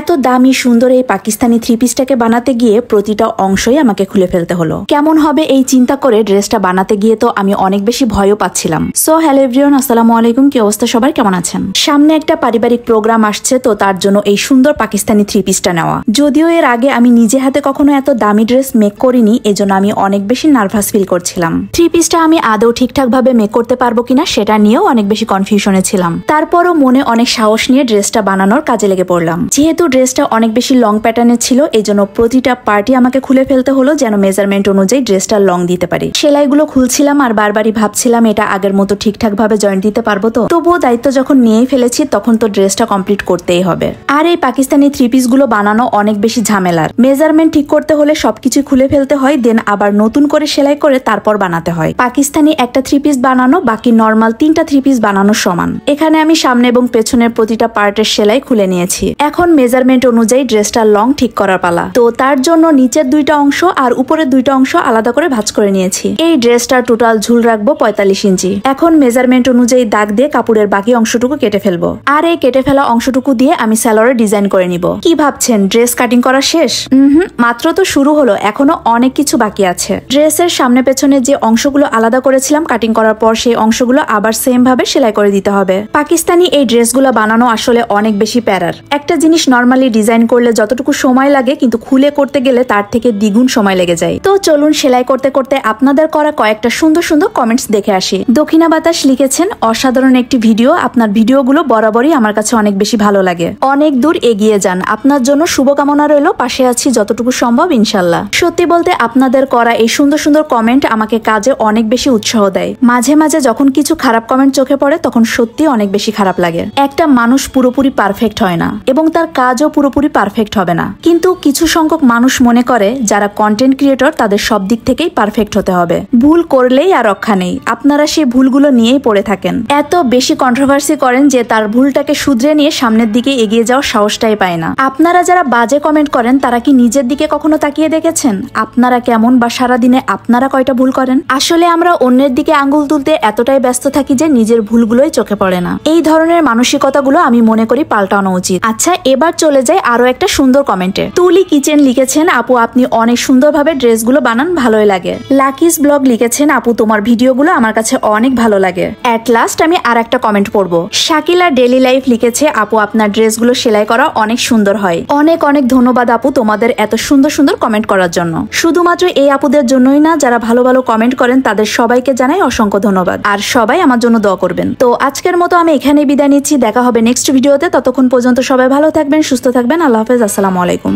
এত দামি সুন্দর এই পাকিস্তানি থ্রি পিসটাকে বানাতে গিয়ে প্রতিটা অংশই আমাকে খুলে ফেলতে হলো। কেমন হবে এই চিন্তা করে ড্রেসটা বানাতে গিয়ে তো আমি অনেক বেশি ভয়ও পাচ্ছিলাম। সো হ্যালো এভরিওয়ান, আসসালামু আলাইকুম। কি অবস্থা সবার, কেমন আছেন? সামনে একটা পারিবারিক প্রোগ্রাম আসছে, তো তার জন্য এই সুন্দর পাকিস্তানি থ্রি পিসটা নেওয়া। যদিও এর আগে আমি নিজে হাতে কখনো এত দামি ড্রেস মেক করিনি, এজন্য আমি অনেক বেশি নার্ভাস ফিল করছিলাম। থ্রি পিসটা আমি আদৌ ঠিকঠাক ভাবে মেক করতে পারবো কিনা সেটা নিয়েও অনেক বেশি কনফিউশনে ছিলাম। তারপরও মনে অনেক সাহস নিয়ে ড্রেসটা বানানোর কাজে লেগে পড়লাম। যেহেতু ড্রেসটা অনেক বেশি লং প্যাটার্নের ছিল, এজন্য প্রতিটা পার্টি আমাকে খুলে ফেলতে হলো যেন মেজারমেন্ট অনুযায়ী ড্রেসটা লং দিতে পারি। সেলাইগুলো খুলছিলাম আর বারবারই ভাবছিলাম এটা আগের মতো ঠিকঠাক ভাবে জয়েন্ট দিতে পারবো তো। তবুও দায়িত্ব যখন নিয়েই ফেলেছি তখন তো ড্রেসটা কমপ্লিট করতেই হবে। আর এই পাকিস্তানি থ্রি পিস গুলো বানানো অনেক বেশি ঝামেলার। মেজারমেন্ট ঠিক করতে হলে সবকিছু খুলে ফেলতে হয়, দেন আবার নতুন করে সেলাই করে তারপর বানাতে হয়। পাকিস্তানি একটা থ্রি পিস বানানো বাকি নর্মাল 3টা থ্রি পিস বানানোর সমান। এখানে আমি সামনে এবং পেছনের প্রতিটা পার্টের সেলাই খুলে নিয়েছি। এখন মেজারমেন্ট অনুযায়ী ড্রেসটা লং ঠিক করার পালা। তো তার জন্য নিচের 2টা অংশ আর উপরের 2টা অংশ আলাদা করে ভাঁজ করে নিয়েছি। এই ড্রেসটার টোটাল ঝুল রাখবো 45 ইঞ্চি। এখন মেজারমেন্ট অনুযায়ী দাগ দিয়ে কাপড়ের বাকি অংশটুকু কেটে ফেলবো। আর এই কেটে ফেলা অংশটুকু দিয়ে আমি সালোয়ারে ডিজাইন করে নিব। কি ভাবছেন ড্রেস কাটিং করা শেষ? মাত্র তো শুরু হলো, এখনো অনেক কিছু বাকি আছে। ড্রেসের সামনে পেছনে যে অংশগুলো আলাদা করেছিলাম কাটিং করার পর, সেই অংশগুলো আবার সেম ভাবে সেলাই করে দিতে হবে। পাকিস্তানি এই ড্রেসগুলো বানানো আসলে অনেক বেশি প্যারার। একটা জিনিস নরমালি ডিজাইন করলে যতটুকু সময় লাগে, কিন্তু খুলে করতে গেলে তার থেকে দ্বিগুণ সময় লেগে যায়। তো চলুন সেলাই করতে করতে আপনাদের করা কয়েকটা সুন্দর সুন্দর কমেন্টস দেখে আসি। দক্ষিণা বাতাস লিখেছেন, অসাধারণ একটি ভিডিও, আপনার ভিডিওগুলো বরাবরই আমার কাছে অনেক বেশি ভালো লাগে। অনেক দূর এগিয়ে যান, আপনার জন্য শুভকামনা রইল, পাশে আছি যতটুকু সম্ভব ইনশাল্লাহ। সত্যি বলতে আপনাদের করা এই সুন্দর সুন্দর কমেন্ট আমাকে কাজে অনেক বেশি উৎসাহ দেয়। মাঝে মাঝে যখন কিছু খারাপ কমেন্ট চোখে পড়ে তখন সত্যি অনেক বেশি খারাপ লাগে। একটা মানুষ পুরোপুরি পারফেক্ট হয় না এবং তার কাজও পুরোপুরি পারফেক্ট হবে না, কিন্তু কিছু সংখ্যক মানুষ মনে করে যারা কন্টেন্ট ক্রিয়েটর তাদের সব দিক থেকেই পারফেক্ট হতে হবে। ভুল করলেই আর রক্ষা নেই, আপনারা সেই ভুলগুলো নিয়েই পড়ে থাকেন। এত বেশি কন্ট্রোভার্সি করেন যে তার ভুলটাকে শুধরে নিয়ে সামনের দিকে এগিয়ে যাওয়ার সাহসটাই পায় না। আপনারা যারা বাজে কমেন্ট করেন তারা কি নিজের দিকে কখনো তাকিয়ে দেখেছেন আপনারা কেমন, বা সারাদিনে আপনারা কয়টা ভুল করেন? আসলে আমরা অন্যের দিকে আঙ্গুল তুলতে এতটাই ব্যস্ত থাকি যে নিজের ভুলগুলোই চোখে পড়ে না। এই ধরনের মানসিকতাগুলো আমি মনে করি পাল্টানো উচিত। আচ্ছা, এবার চলে যাই আরো একটা সুন্দর কমেন্টে। তুলি কিচেন লিখেছেন, আপু আপনি অনেক সুন্দরভাবে ড্রেসগুলো বানান, ভালোই লাগে। লাকিস ব্লগ লিখেছেন, আপু তোমার ভিডিওগুলো আমার কাছে অনেক ভালো লাগে। এট লাস্ট আমি আর একটা কমেন্ট পড়বো। শাকিলা ডেলি লাইফ লিখেছে, আপু আপনার ড্রেসগুলো সেলাই করা অনেক সুন্দর হয়। অনেক অনেক ধন্যবাদ আপু তোমাদের এত সুন্দর সুন্দর কমেন্ট করার জন্য। শুধুমাত্র এই আপুদের জন্যই না, যারা ভালো ভালো কমেন্ট করেন তাদের সবাইকে জানাই অসংখ্য ধন্যবাদ। আর সবাই আমার জন্য দোয়া করবেন। তো আজকের মতো আমি এখানেই বিদায় নিচ্ছি, দেখা হবে নেক্সট ভিডিওতে। ততক্ষণ পর্যন্ত সবাই ভালো থাকবেন, সুস্থ থাকবেন। আল্লাহ হাফেজ, আসসালামু আলাইকুম।